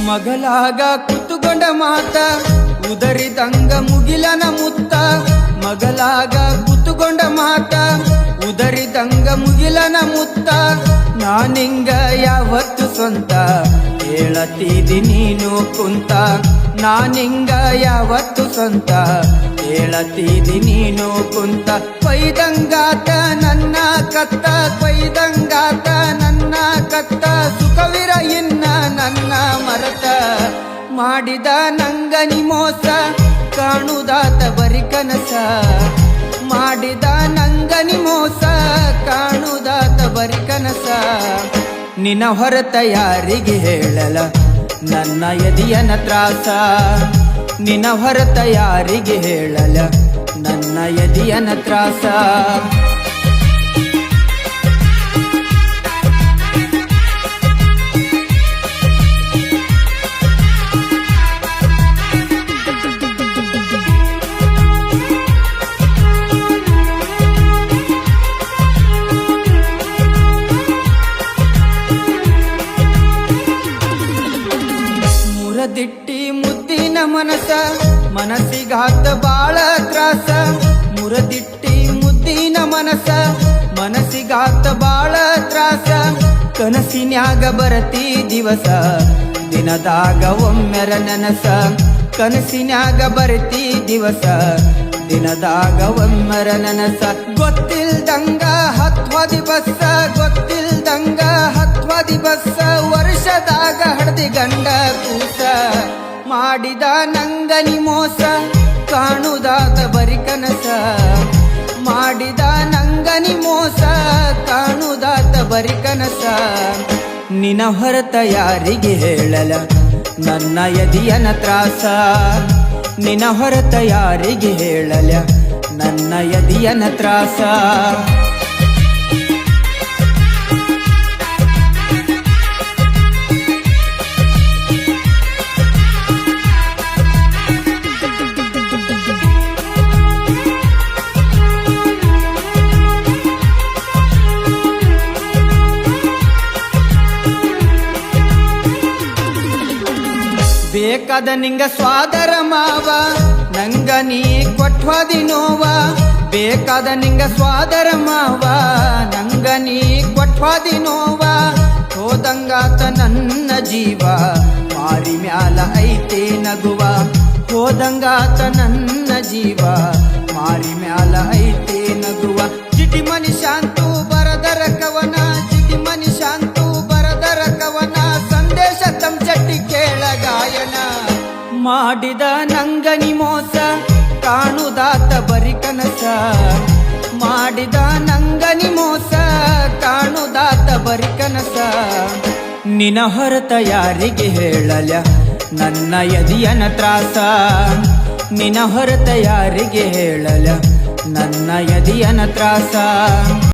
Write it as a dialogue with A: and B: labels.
A: ಮಗಲಾಗ ಕುತ್ತುಕೊಂಡ ಮಾತ ಉದರಿದಂಗ ಮುಗಿಲನ ಮುತ್ತ. ಮಗಲಾಗ ಕುತ್ತುಕೊಂಡ ಮಾತ ಉದರಿದಂಗ ಮುಗಿಲನ ಮುತ್ತ. ನಾನಿಂಗ ಯಾವತ್ತು ಸ್ವಂತ ಹೇಳತೀದಿ ನೀನು ಕುಂತ. ನಾನಿಂಗ ಯಾವತ್ತು ಸ್ವಂತ ಹೇಳತೀದಿ ನೀನು ಕುಂತ. ಕೊಯ್ದಂಗಾತ ನನ್ನ ಕತ್ತ, ಕೊಯ್ದಂಗಾತ ನನ್ನ ಕತ್ತ. ಸುಖವಿರ ಇನ್ನ ನನ್ನ ಮರತ. ಮಾಡಿದ ನಂಗನಿ ಮೋಸ ಕಾಣುದಾತ ಬರಿ ಕನಸ. ಮಾಡಿದ ನಂಗನಿ ಮೋಸ ಕಾಣುದಾತ ಬರಿ ಕನಸ. ನಿನ್ನ ಹೊರತ ಯಾರಿಗೆ ಹೇಳಲ ನನ್ನ ಎದಿಯನ ತ್ರಾಸ. ನಿನ್ನ ಹೊರತ ಯಾರಿಗೆ ಹೇಳಲ ನನ್ನ ಎದಿಯನ ತ್ರಾಸ. ಮುರದಿಟ್ಟಿ ಮುದ್ದಿನ ಮನಸ ಮನಸ್ಸಿಗಾತ ಬಾಳ ತ್ರಾಸ. ಮುರದಿಟ್ಟಿ ಮುದ್ದಿನ ಮನಸ ಮನಸ್ಸಿಗಾತ ಬಾಳ ತ್ರಾಸ. ಕನಸಿನ್ಯಾಗ ಬರತಿ ದಿವಸ ದಿನದಾಗ ಒಮ್ಮೆರ ನನಸ. ಕನಸಿನ್ಯಾಗ ಬರತಿ ದಿವಸ ದಿನದಾಗ ಒಮ್ಮೆರ ನನಸ. ಗೊತ್ತಿಲ್ದಂಗ ಹತ್ವಾದಿ ಬಸ್ಸ, ಗೊತ್ತಿಲ್ದಂಗ ಹತ್ವಾದಿ ಬಸ್ಸ. ವರ್ಷದಾಗ ಹಡ್ದಿ ಗಂಡ ಕೂಸ. ಮಾಡಿದ ನಂಗನಿ ಮೋಸ ಕಾಣುದಾತ ಬರಿ ಕನಸ. ಮಾಡಿದ ನಂಗನಿ ಮೋಸ ಕಾಣುದಾತ ಬರಿ ಕನಸ. ನಿನ್ನ ಹೊರತ ಯಾರಿಗೆ ಹೇಳಲ ನನ್ನ ಎದಿಯನ ತ್ರಾಸ. ನಿನ್ನ ಹೊರತ ಯಾರಿಗೆ ಹೇಳಲ ನನ್ನ ಎದಿಯನ ತ್ರಾಸ. ಬೇಕಾದ ನಿಂಗ ಸ್ವಾದರ ಮಾವ ನಂಗ ನೀ ಕೊಟ್ವಾದಿ ನೋವ. ಬೇಕಾದ ನಿಂಗ ಸ್ವಾದರ ಮಾವ ನಂಗ ನೀ ಕೊಟ್ವಾದಿ ನೋವ. ಹೋದಂಗಾತ ನನ್ನ ಜೀವ ಮಾರಿ ಮ್ಯಾಲ ಐತೆ ನಗುವ. ಹೋದಂಗಾತ ನನ್ನ ಜೀವ ಮಾರಿ ಮ್ಯಾಲ ಐತೆ ನಗುವ. ಚಿಟಿ ಮನಿ ಶಾಂತು ಬರದರ ಕವನ, ಚಿಟಿ ಮನಿ ಶಾಂತು ಬರದರ ಕವನ. ಸಂದೇಶ ತಂಚಟ್ಟಿ ಕೇಳ ಗಾಯನ. ಮಾಡಿದ ನಂಗನಿ ಮೋಸ ಕಾಣುದಾತ ಬರಿ ಕನಸ. ಮಾಡಿದ ನಂಗನಿ ಮೋಸ ಕಾಣುದಾತ ಬರಿ ಕನಸ. ನಿನ್ನ ಹೊರತ ಯಾರಿಗೆ ಹೇಳಲ ನನ್ನ ಎದಿಯನ ತ್ರಾಸ. ನಿನ್ನ ಹೊರತ ಯಾರಿಗೆ ಹೇಳಲ ನನ್ನ ಎದಿಯನ ತ್ರಾಸ.